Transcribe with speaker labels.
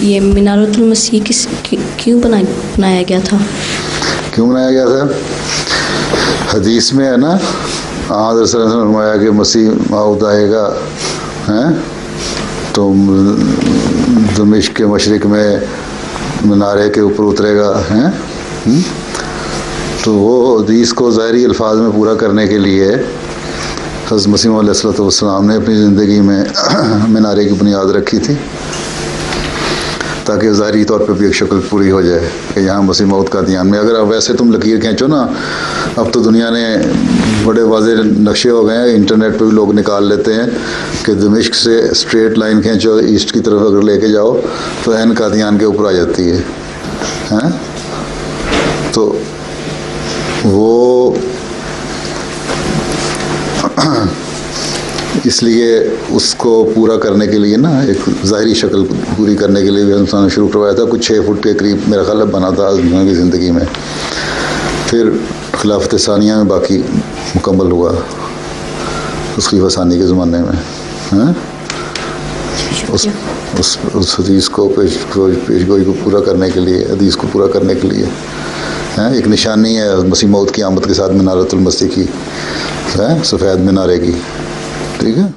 Speaker 1: ये मीनारतुल मसीह क्यों बनाया गया था?
Speaker 2: क्यों बनाया गया था? हदीस में है ना, हज़रत सल्लल्लाहु अलैहि वसल्लम ने फरमाया कि मसीह मौद आएगा हैं तो दमिश्क के मशरिक में मीनारे के ऊपर उतरेगा हैं। तो वो हदीस को ज़ाहिरी अल्फाज में पूरा करने के लिए हज़रत मसीह मौऊद अलैहिस्सलाम ने अपनी ज़िंदगी में मीनारे की बुनियाद रखी थी, ताकि ज़ाहिरी तौर पे भी एक शक्ल पूरी हो जाए कि यहाँ मसीह मौद का ध्यान में। अगर अब वैसे तुम लकीर खींचो ना, अब तो दुनिया ने बड़े वाज़े नक्शे हो गए हैं, इंटरनेट पे भी लोग निकाल लेते हैं कि दमिश्क से स्ट्रेट लाइन खींचो ईस्ट की तरफ अगर लेके जाओ तो एन का ध्यान के ऊपर आ जाती है हैं। तो वो इसलिए उसको पूरा करने के लिए ना, एक ज़ाहिरी शक्ल पूरी करने के लिए भी इंसान ने शुरू करवाया था। कुछ 6 फुट के करीब मेरा ख्याल बना था की ज़िंदगी में। फिर खिलाफत सानिया में बाकी मुकम्मल हुआ उसकी वसानी के ज़माने में हैं। उस हदीस को पेशगोई को पूरा करने के लिए, हदीस को पूरा करने के लिए हैं, एक निशानी है मसीह मौद की आमद के साथ मीनारतुल मसीह की, सफ़ेद मीनारे की। ठीक है।